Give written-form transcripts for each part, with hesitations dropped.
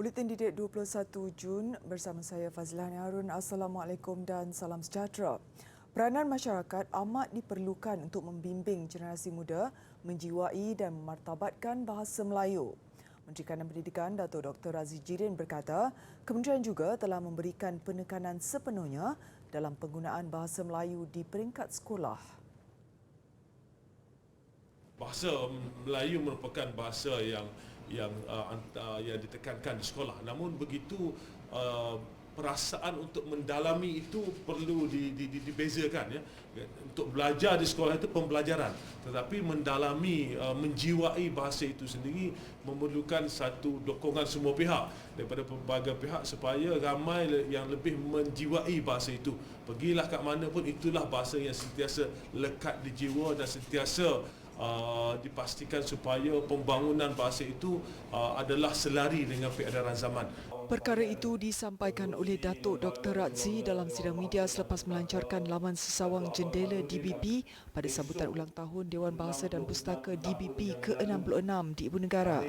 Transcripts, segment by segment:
Buletin Didik 21 Jun bersama saya Fazlan Harun. Assalamualaikum dan salam sejahtera. Peranan masyarakat amat diperlukan untuk membimbing generasi muda menjiwai dan memartabatkan bahasa Melayu. Menteri Kanan Pendidikan Datuk Dr. Razi Jidin berkata, kementerian juga telah memberikan penekanan sepenuhnya dalam penggunaan bahasa Melayu di peringkat sekolah. Bahasa Melayu merupakan bahasa yang ditekankan di sekolah. Namun begitu perasaan untuk mendalami itu perlu dibezakan, ya. Untuk belajar di sekolah itu pembelajaran, tetapi mendalami, menjiwai bahasa itu sendiri memerlukan satu dokongan semua pihak daripada pelbagai pihak supaya ramai yang lebih menjiwai bahasa itu. Pergilah kat mana pun, itulah bahasa yang sentiasa lekat di jiwa dan sentiasa dipastikan supaya pembangunan bahasa itu adalah selari dengan peredaran zaman. Perkara itu disampaikan oleh Datuk Dr. Razi dalam sidang media selepas melancarkan laman sesawang jendela DBP pada sambutan ulang tahun Dewan Bahasa dan Pustaka DBP ke-66 di Ibu Negara.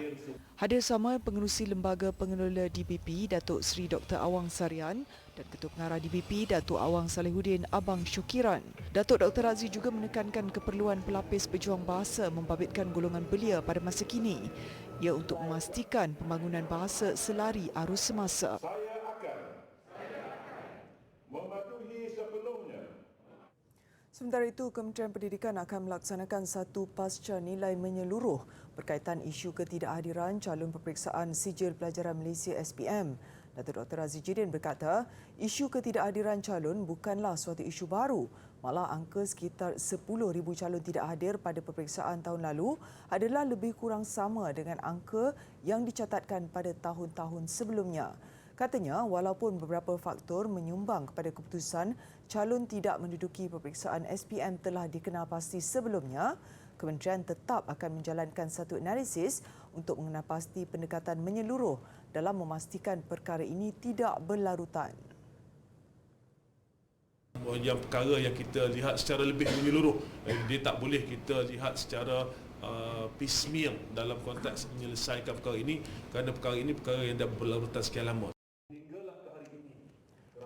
Hadir sama pengerusi Lembaga Pengelola DBP Datuk Seri Dr. Awang Sarian dan Ketua Pengarah DBP Datuk Awang Salihuddin Abang Syukiran. Datuk Dr. Razi juga menekankan keperluan pelapis pejuang bahasa membabitkan golongan belia pada masa kini, ia untuk memastikan pembangunan bahasa selari arus semasa. Saya akan mematuhi sepenuhnya. Sementara itu, Kementerian Pendidikan akan melaksanakan satu pasca nilai menyeluruh berkaitan isu ketidakhadiran calon peperiksaan Sijil Pelajaran Malaysia SPM. Datuk Dr. Razi Jidin berkata, isu ketidakhadiran calon bukanlah suatu isu baru. Malah angka sekitar 10,000 calon tidak hadir pada peperiksaan tahun lalu adalah lebih kurang sama dengan angka yang dicatatkan pada tahun-tahun sebelumnya. Katanya, walaupun beberapa faktor menyumbang kepada keputusan calon tidak menduduki peperiksaan SPM telah dikenal pasti sebelumnya, kementerian tetap akan menjalankan satu analisis untuk mengenal pasti pendekatan menyeluruh dalam memastikan perkara ini tidak berlarutan. Yang perkara yang kita lihat secara lebih menyeluruh, dia tak boleh kita lihat secara piecemeal dalam konteks menyelesaikan perkara ini, kerana perkara ini perkara yang dah berlarutan sekian lama.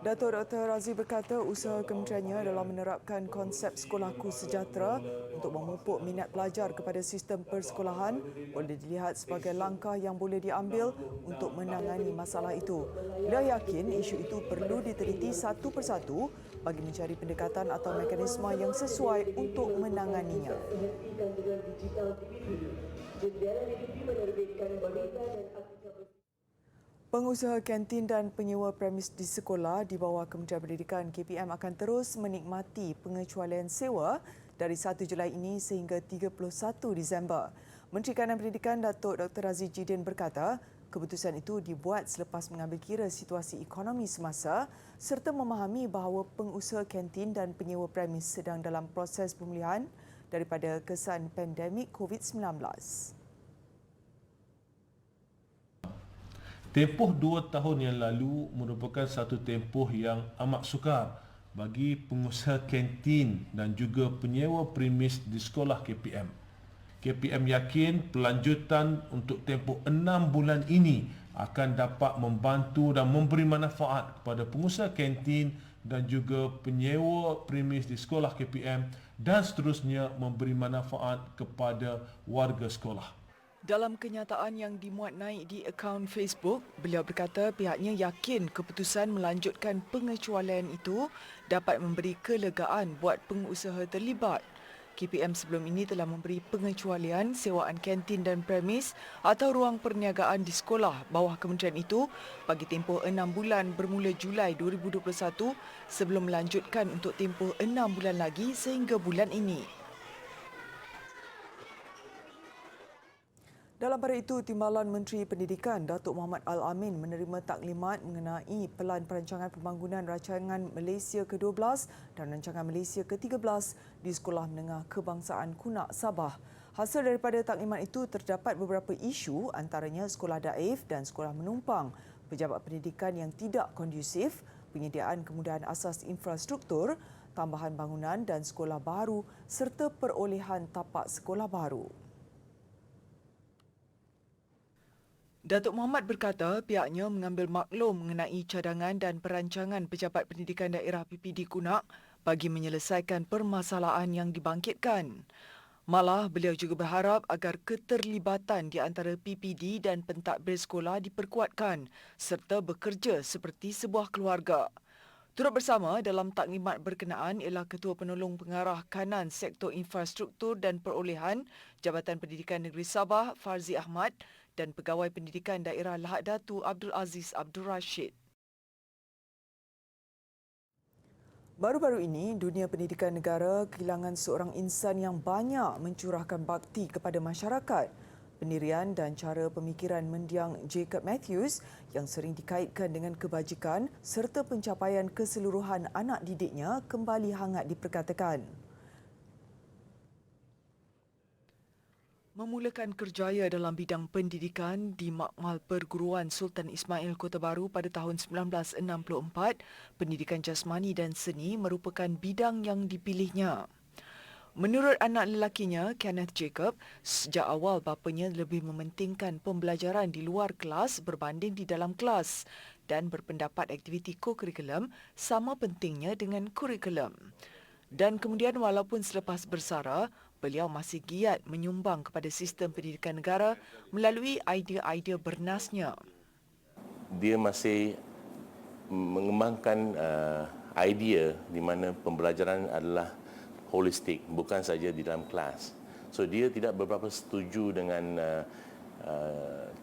Datuk Dr. Razi berkata usaha kementeriannya dalam menerapkan konsep Sekolahku Sejahtera untuk memupuk minat pelajar kepada sistem persekolahan boleh dilihat sebagai langkah yang boleh diambil untuk menangani masalah itu. Beliau yakin isu itu perlu diteliti satu persatu bagi mencari pendekatan atau mekanisme yang sesuai untuk menanganinya. Pengusaha kantin dan penyewa premis di sekolah di bawah Kementerian Pendidikan KPM akan terus menikmati pengecualian sewa dari 1 Julai ini sehingga 31 Disember. Menteri Kanan Pendidikan Datuk Dr. Razi Jidin berkata, keputusan itu dibuat selepas mengambil kira situasi ekonomi semasa serta memahami bahawa pengusaha kantin dan penyewa premis sedang dalam proses pemulihan daripada kesan pandemik COVID-19. Tempoh 2 tahun yang lalu merupakan satu tempoh yang amat sukar bagi pengusaha kantin dan juga penyewa premis di sekolah KPM. KPM yakin pelanjutan untuk tempoh 6 bulan ini akan dapat membantu dan memberi manfaat kepada pengusaha kantin dan juga penyewa premis di sekolah KPM dan seterusnya memberi manfaat kepada warga sekolah. Dalam kenyataan yang dimuat naik di akaun Facebook, beliau berkata pihaknya yakin keputusan melanjutkan pengecualian itu dapat memberi kelegaan buat pengusaha terlibat. KPM sebelum ini telah memberi pengecualian sewaan kantin dan premis atau ruang perniagaan di sekolah bawah kementerian itu bagi tempoh 6 bulan bermula Julai 2021 sebelum melanjutkan untuk tempoh 6 bulan lagi sehingga bulan ini. Dalam pada itu, Timbalan Menteri Pendidikan Datuk Muhammad Al-Amin menerima taklimat mengenai Pelan Perancangan Pembangunan Rancangan Malaysia ke-12 dan Rancangan Malaysia ke-13 di Sekolah Menengah Kebangsaan Kunak Sabah. Hasil daripada taklimat itu terdapat beberapa isu antaranya sekolah daif dan sekolah menumpang, pejabat pendidikan yang tidak kondusif, penyediaan kemudahan asas infrastruktur, tambahan bangunan dan sekolah baru serta perolehan tapak sekolah baru. Datuk Muhammad berkata pihaknya mengambil maklum mengenai cadangan dan perancangan Pejabat Pendidikan Daerah PPD Kunak bagi menyelesaikan permasalahan yang dibangkitkan. Malah, beliau juga berharap agar keterlibatan di antara PPD dan pentadbir sekolah diperkuatkan serta bekerja seperti sebuah keluarga. Turut bersama dalam taklimat berkenaan ialah Ketua Penolong Pengarah Kanan Sektor Infrastruktur dan Perolehan Jabatan Pendidikan Negeri Sabah Farzi Ahmad dan Pegawai Pendidikan Daerah Lahad Datu Abdul Aziz Abdul Rashid. Baru-baru ini, dunia pendidikan negara kehilangan seorang insan yang banyak mencurahkan bakti kepada masyarakat. Pendirian dan cara pemikiran mendiang Jacob Matthews yang sering dikaitkan dengan kebajikan serta pencapaian keseluruhan anak didiknya kembali hangat diperkatakan. Memulakan kerjaya dalam bidang pendidikan di Makmal Perguruan Sultan Ismail Kota Baru pada tahun 1964, pendidikan jasmani dan seni merupakan bidang yang dipilihnya. Menurut anak lelakinya, Kenneth Jacob, sejak awal bapanya lebih mementingkan pembelajaran di luar kelas berbanding di dalam kelas dan berpendapat aktiviti ko-kurikulum sama pentingnya dengan kurikulum. Dan kemudian walaupun selepas bersara, beliau masih giat menyumbang kepada sistem pendidikan negara melalui idea-idea bernasnya. Dia masih mengembangkan idea di mana pembelajaran adalah holistik, bukan saja di dalam kelas. So dia tidak berapa setuju dengan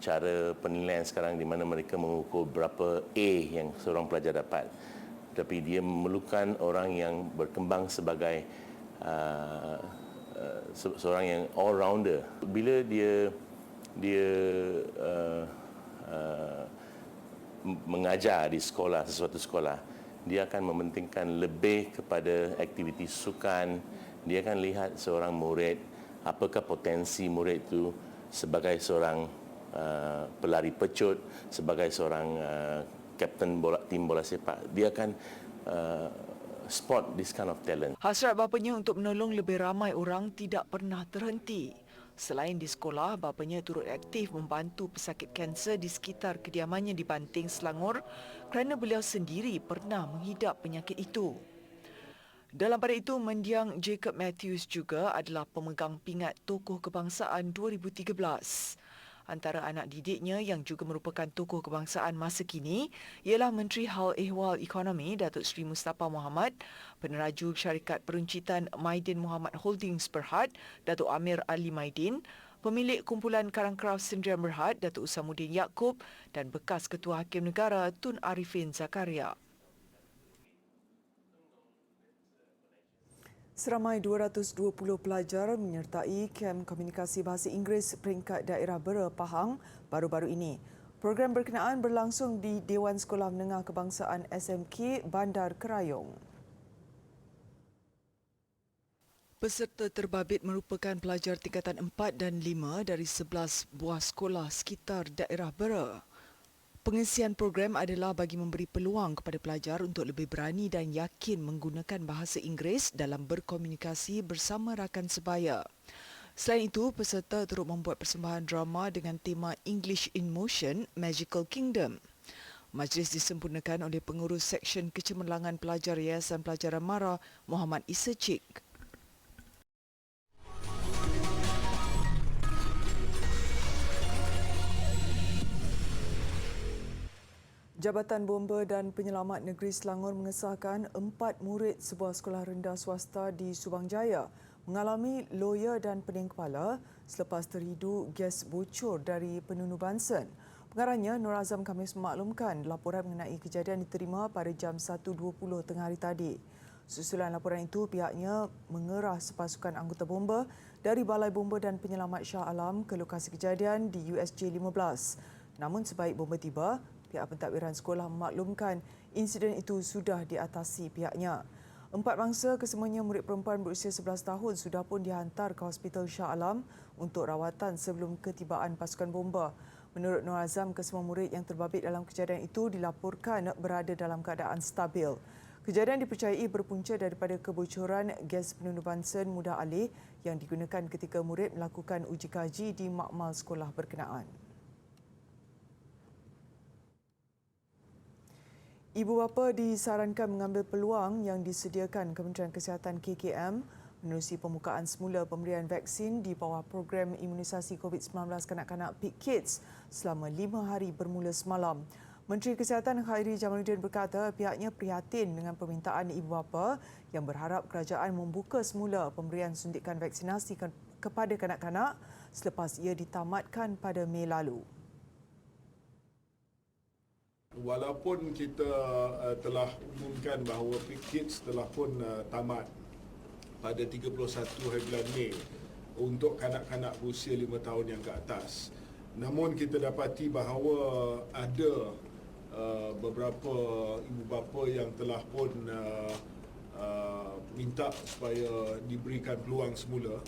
cara penilaian sekarang di mana mereka mengukur berapa A yang seorang pelajar dapat. Tapi dia memerlukan orang yang berkembang sebagai seorang yang all-rounder. Bila dia mengajar di sekolah, sesuatu sekolah, dia akan mementingkan lebih kepada aktiviti sukan. Dia akan lihat seorang murid, apakah potensi murid itu sebagai seorang pelari pecut, sebagai seorang kapten tim bola sepak. Dia akan spot this kind of talent. Hasrat bapanya untuk menolong lebih ramai orang tidak pernah terhenti. Selain di sekolah, bapanya turut aktif membantu pesakit kanser di sekitar kediamannya di Banting, Selangor kerana beliau sendiri pernah menghidap penyakit itu. Dalam pada itu, mendiang Jacob Matthews juga adalah pemegang pingat tokoh kebangsaan 2013. Antara anak didiknya yang juga merupakan tokoh kebangsaan masa kini ialah Menteri Hal Ehwal Ekonomi Datuk Seri Mustafa Mohamad, Peneraju Syarikat Peruncitan Maidin Muhammad Holdings Berhad, Datuk Amir Ali Maidin, Pemilik Kumpulan Karang Kraft Sendirian Berhad, Datuk Usamuddin Yaakob dan bekas Ketua Hakim Negara Tun Arifin Zakaria. Seramai 220 pelajar menyertai kem komunikasi bahasa Inggeris peringkat daerah Bera Pahang baru-baru ini. Program berkenaan berlangsung di Dewan Sekolah Menengah Kebangsaan SMK Bandar Kerayong. Peserta terbabit merupakan pelajar tingkatan 4 dan 5 dari 11 buah sekolah sekitar daerah Bera. Pengisian program adalah bagi memberi peluang kepada pelajar untuk lebih berani dan yakin menggunakan bahasa Inggeris dalam berkomunikasi bersama rakan sebaya. Selain itu, peserta turut membuat persembahan drama dengan tema English in Motion, Magical Kingdom. Majlis disempurnakan oleh pengurus Seksyen Kecemerlangan Pelajar Yayasan Pelajaran Mara, Muhammad Isa Cik. Jabatan Bomba dan Penyelamat Negeri Selangor mengesahkan 4 murid sebuah sekolah rendah swasta di Subang Jaya mengalami loya dan pening kepala selepas terhidu gas bocor dari penunu Bansen. Pengarahnya Nur Azam Khamis memaklumkan laporan mengenai kejadian diterima pada jam 1.20 tengah hari tadi. Susulan laporan itu, pihaknya mengerah sepasukan anggota bomba dari Balai Bomba dan Penyelamat Shah Alam ke lokasi kejadian di USJ 15. Namun sebaik bomba tiba, pihak pentadbiran sekolah memaklumkan insiden itu sudah diatasi pihaknya. 4 bangsa, kesemuanya murid perempuan berusia 11 tahun, sudah pun dihantar ke Hospital Shah Alam untuk rawatan sebelum ketibaan pasukan bomba. Menurut Nur Azam, kesemua murid yang terbabit dalam kejadian itu dilaporkan berada dalam keadaan stabil. Kejadian dipercayai berpunca daripada kebocoran gas penunu Bansen mudah alih yang digunakan ketika murid melakukan uji kaji di makmal sekolah berkenaan. Ibu bapa disarankan mengambil peluang yang disediakan Kementerian Kesihatan KKM menerusi pembukaan semula pemberian vaksin di bawah program imunisasi COVID-19 kanak-kanak Peak Kids selama 5 hari bermula semalam. Menteri Kesihatan Khairi Jamaluddin berkata pihaknya prihatin dengan permintaan ibu bapa yang berharap kerajaan membuka semula pemberian suntikan vaksinasi kepada kanak-kanak selepas ia ditamatkan pada Mei lalu. Walaupun kita telah umumkan bahawa Peak Kids telah pun tamat pada 31 hari bulan Mei untuk kanak-kanak berusia 5 tahun yang ke atas. Namun kita dapati bahawa ada beberapa ibu bapa yang telah pun minta supaya diberikan peluang semula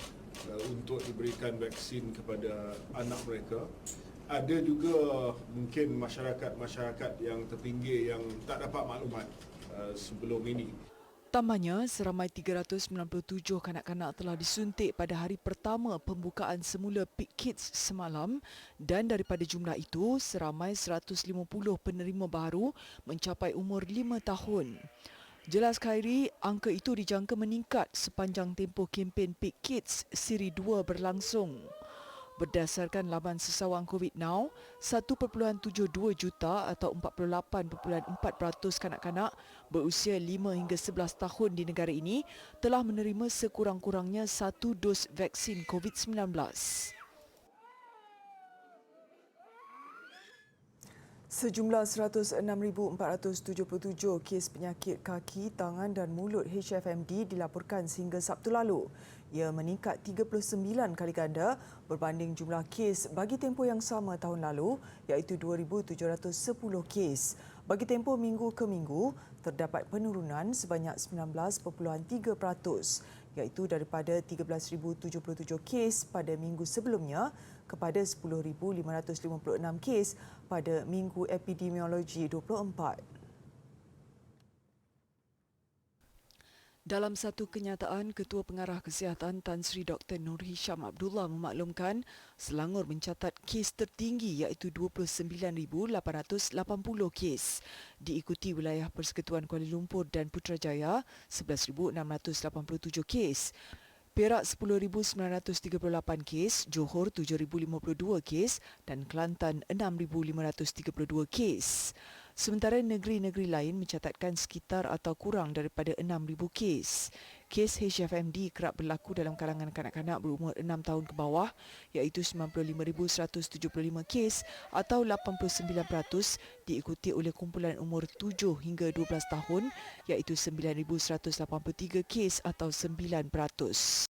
untuk diberikan vaksin kepada anak mereka. Ada juga mungkin masyarakat-masyarakat yang terpinggir yang tak dapat maklumat sebelum ini. Tambahnya, seramai 397 kanak-kanak telah disuntik pada hari pertama pembukaan semula Peak Kids semalam dan daripada jumlah itu, seramai 150 penerima baru mencapai umur 5 tahun. Jelas Khairi, angka itu dijangka meningkat sepanjang tempoh kempen Peak Kids Siri 2 berlangsung. Berdasarkan laman sesawang COVID Now, 1.72 juta atau 48.4% kanak-kanak berusia 5 hingga 11 tahun di negara ini telah menerima sekurang-kurangnya 1 dos vaksin COVID-19. Sejumlah 106,477 kes penyakit kaki, tangan dan mulut HFMD dilaporkan sehingga Sabtu lalu. Ia meningkat 39 kali ganda berbanding jumlah kes bagi tempoh yang sama tahun lalu iaitu 2,710 kes. Bagi tempoh minggu ke minggu, terdapat penurunan sebanyak 19.3% iaitu daripada 13,077 kes pada minggu sebelumnya kepada 10,556 kes pada Minggu Epidemiologi 24. Dalam satu kenyataan, Ketua Pengarah Kesihatan Tan Sri Dr. Nur Hisham Abdullah memaklumkan Selangor mencatat kes tertinggi iaitu 29,880 kes. Diikuti wilayah Persekutuan Kuala Lumpur dan Putrajaya 11,687 kes. Perak 10,938 kes, Johor 7,052 kes dan Kelantan 6,532 kes. Sementara negeri-negeri lain mencatatkan sekitar atau kurang daripada 6,000 kes. Kes HFMD kerap berlaku dalam kalangan kanak-kanak berumur 6 tahun ke bawah iaitu 95,175 kes atau 89% diikuti oleh kumpulan umur 7 hingga 12 tahun iaitu 9,183 kes atau 9%.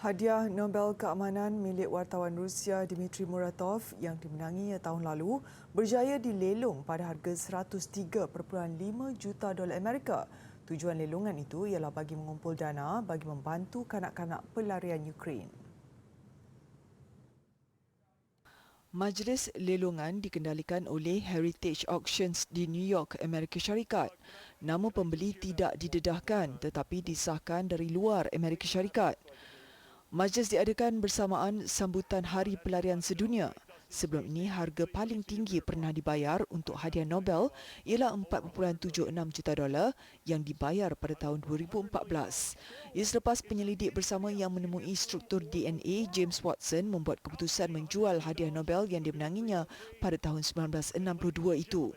Hadiah Nobel Keamanan milik wartawan Rusia Dmitry Muratov yang dimenanginya tahun lalu berjaya dilelong pada harga 103.5 juta dolar Amerika. Tujuan lelongan itu ialah bagi mengumpul dana bagi membantu kanak-kanak pelarian Ukraine. Majlis lelongan dikendalikan oleh Heritage Auctions di New York, Amerika Syarikat. Nama pembeli tidak didedahkan tetapi disahkan dari luar Amerika Syarikat. Majlis diadakan bersamaan sambutan Hari Pelarian Sedunia. Sebelum ini, harga paling tinggi pernah dibayar untuk hadiah Nobel ialah 4.76 juta dolar yang dibayar pada tahun 2014. Ia selepas penyelidik bersama yang menemui struktur DNA, James Watson membuat keputusan menjual hadiah Nobel yang dimenanginya pada tahun 1962 itu.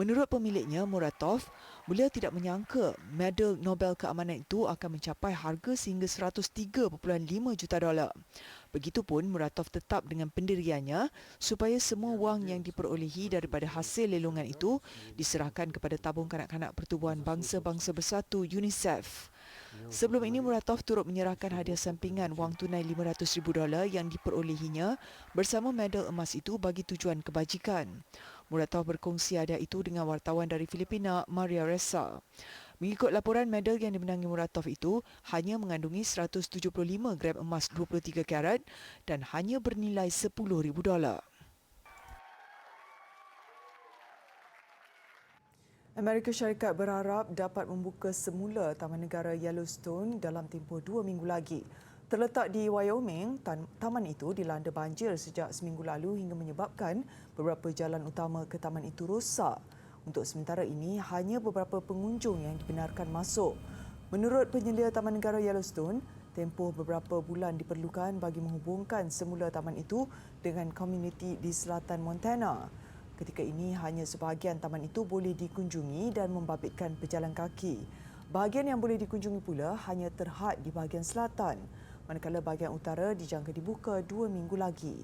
Menurut pemiliknya, Muratov, beliau tidak menyangka medal Nobel Keamanan itu akan mencapai harga sehingga 103.5 juta dolar. Begitupun, Muratov tetap dengan pendiriannya supaya semua wang yang diperolehi daripada hasil lelongan itu diserahkan kepada tabung kanak-kanak Pertubuhan Bangsa-Bangsa Bersatu UNICEF. Sebelum ini, Muratov turut menyerahkan hadiah sampingan wang tunai $500,000 yang diperolehinya bersama medal emas itu bagi tujuan kebajikan. Muratov berkongsi hadiah itu dengan wartawan dari Filipina, Maria Ressa. Mengikut laporan, medal yang dimenangi Muratov itu hanya mengandungi 175 gram emas 23 karat dan hanya bernilai $10,000. Amerika Syarikat berharap dapat membuka semula Taman Negara Yellowstone dalam tempoh 2 minggu lagi. Terletak di Wyoming, taman itu dilanda banjir sejak seminggu lalu hingga menyebabkan beberapa jalan utama ke taman itu rosak. Untuk sementara ini, hanya beberapa pengunjung yang dibenarkan masuk. Menurut penyelia Taman Negara Yellowstone, tempoh beberapa bulan diperlukan bagi menghubungkan semula taman itu dengan komuniti di selatan Montana. Ketika ini, hanya sebahagian taman itu boleh dikunjungi dan membabitkan pejalan kaki. Bahagian yang boleh dikunjungi pula hanya terhad di bahagian selatan, manakala bahagian utara dijangka dibuka 2 minggu lagi.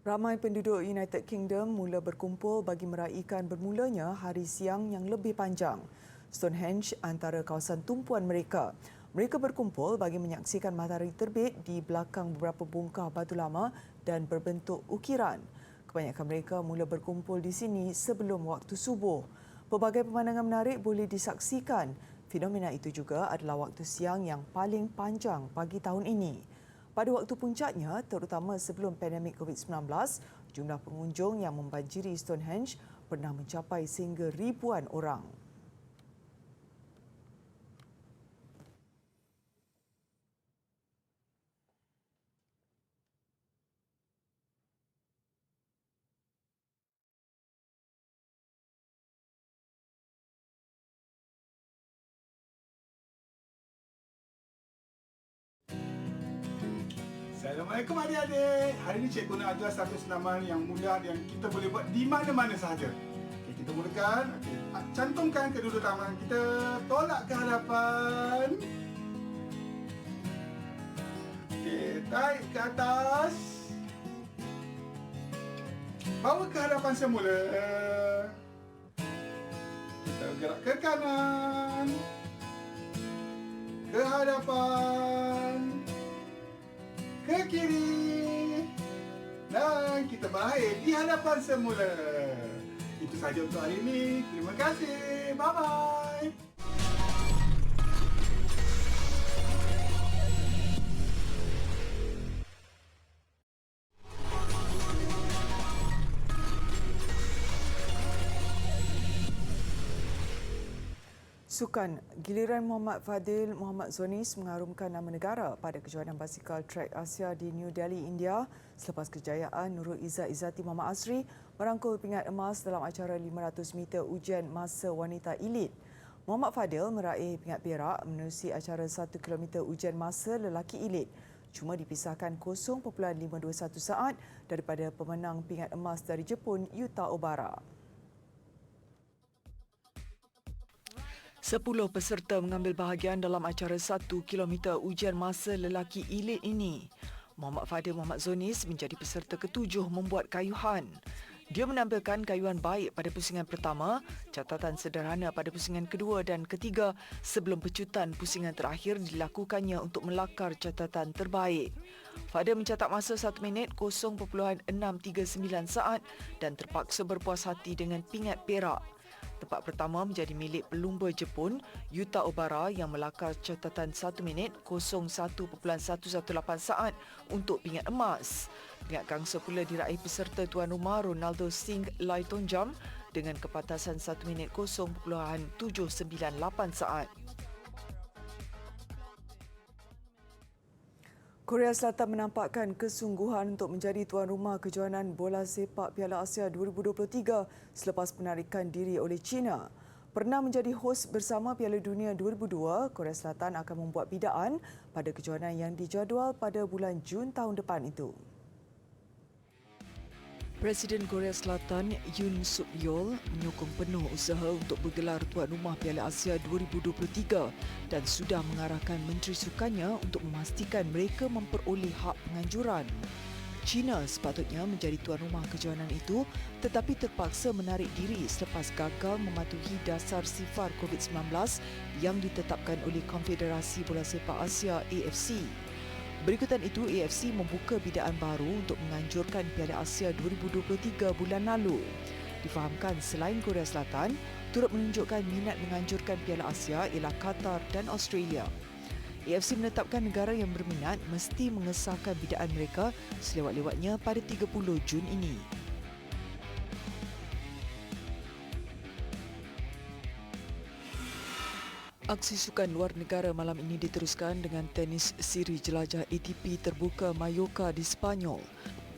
Ramai penduduk United Kingdom mula berkumpul bagi meraihkan bermulanya hari siang yang lebih panjang. Stonehenge antara kawasan tumpuan mereka. Mereka berkumpul bagi menyaksikan matahari terbit di belakang beberapa bongkah batu lama dan berbentuk ukiran. Kebanyakan mereka mula berkumpul di sini sebelum waktu subuh. Pelbagai pemandangan menarik boleh disaksikan. Fenomena itu juga adalah waktu siang yang paling panjang pagi tahun ini. Pada waktu puncaknya, terutama sebelum pandemik COVID-19, jumlah pengunjung yang membanjiri Stonehenge pernah mencapai sehingga ribuan orang. Assalamualaikum adik-adik. Hari ini cikgu nak ajar satu senaman yang mudah yang kita boleh buat di mana-mana sahaja. Okay, kita mulakan. Okay. Cantumkan kedua-dua tangan kita, tolak ke hadapan. Okay, tarik ke atas. Bawa ke hadapan semula. Kita gerak ke kanan. Ke hadapan. Ke kiri dan kita berakhir di hadapan semula. Itu sahaja untuk hari ini. Terima kasih. Bye-bye. Sukan, giliran Muhammad Fadil Muhammad Zonis mengharumkan nama negara pada kejohanan basikal trek Asia di New Delhi, India selepas kejayaan Nurul Izzat Izzati Muhammad Asri merangkul pingat emas dalam acara 500 meter ujian masa wanita elit. Muhammad Fadil meraih pingat perak menerusi acara 1 km ujian masa lelaki elit. Cuma dipisahkan 0.521 saat daripada pemenang pingat emas dari Jepun, Yuta Obara. 10 peserta mengambil bahagian dalam acara 1 km ujian masa lelaki elit ini. Muhammad Fadil Muhammad Zonis menjadi peserta ketujuh membuat kayuhan. Dia menampilkan kayuhan baik pada pusingan pertama, catatan sederhana pada pusingan kedua dan ketiga sebelum pecutan pusingan terakhir dilakukannya untuk melakar catatan terbaik. Fadil mencatat masa 1 minit 0.639 saat dan terpaksa berpuas hati dengan pingat perak. Tempat pertama menjadi milik pelumba Jepun, Yuta Obara yang melakar catatan 1 minit 01.118 saat untuk pingat emas. Pingat gangsa pula diraih peserta tuan rumah Ronaldo Singh Laitonjam dengan kepatasan 1 minit 0.798 saat. Korea Selatan menampakkan kesungguhan untuk menjadi tuan rumah kejohanan bola sepak Piala Asia 2023 selepas penarikan diri oleh China. Pernah menjadi hos bersama Piala Dunia 2002, Korea Selatan akan membuat bidaan pada kejohanan yang dijadual pada bulan Jun tahun depan itu. Presiden Korea Selatan Yoon Suk Yeol menyokong penuh usaha untuk bergelar tuan rumah Piala Asia 2023 dan sudah mengarahkan Menteri Sukannya untuk memastikan mereka memperoleh hak penganjuran. China sepatutnya menjadi tuan rumah kejohanan itu tetapi terpaksa menarik diri selepas gagal mematuhi dasar sifar COVID-19 yang ditetapkan oleh Konfederasi Bola Sepak Asia AFC. Berikutan itu, AFC membuka bidaan baru untuk menganjurkan Piala Asia 2023 bulan lalu. Difahamkan selain Korea Selatan, turut menunjukkan minat menganjurkan Piala Asia ialah Qatar dan Australia. AFC menetapkan negara yang berminat mesti mengesahkan bidaan mereka selewat-lewatnya pada 30 Jun ini. Aksi sukan luar negara malam ini diteruskan dengan tenis siri jelajah ATP terbuka Mallorca di Sepanyol.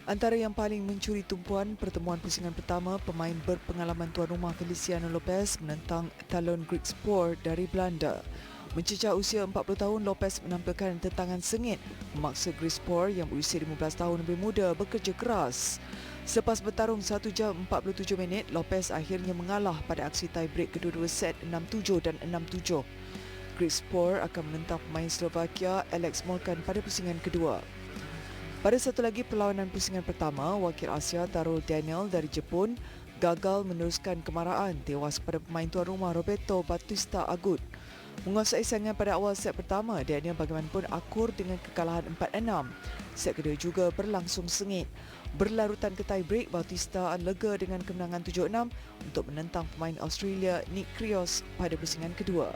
Antara yang paling mencuri tumpuan pertemuan pusingan pertama, pemain berpengalaman tuan rumah Feliciano Lopez menentang Talon Griekspoor dari Belanda. Mencecah usia 40 tahun, Lopez menampilkan tentangan sengit memaksa Griekspoor yang berusia 15 tahun lebih muda bekerja keras. Selepas bertarung 1 jam 47 minit, Lopez akhirnya mengalah pada aksi tie break kedua-dua set 6-7 dan 6-7. Griekspoor akan menentang pemain Slovakia Alex Molkan pada pusingan kedua. Pada satu lagi perlawanan pusingan pertama, wakil Asia Tarul Daniel dari Jepun gagal meneruskan kemarahan tewas kepada pemain tuan rumah Roberto Bautista Agut. Menguasai saingan pada awal set pertama, Daniel bagaimanapun akur dengan kekalahan 4-6. Set kedua juga berlangsung sengit. Berlarutan ke tie break, Bautista lega dengan kemenangan 7-6 untuk menentang pemain Australia Nick Kyrgios pada pusingan kedua.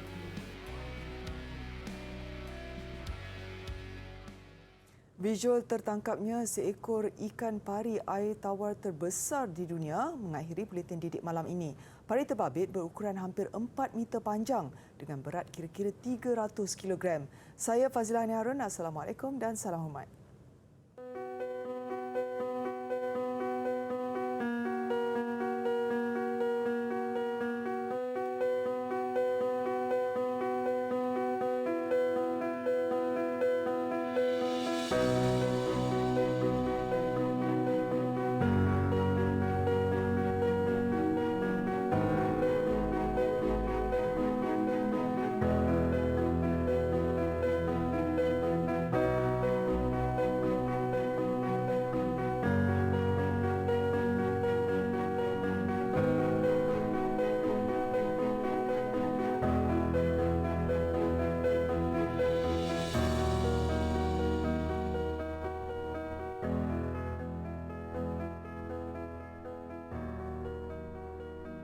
Visual tertangkapnya seekor ikan pari air tawar terbesar di dunia mengakhiri buletin didik malam ini. Pari terbabit berukuran hampir 4 meter panjang dengan berat kira-kira 300 kg. Saya Fazilah Harun, Assalamualaikum dan salam hormat.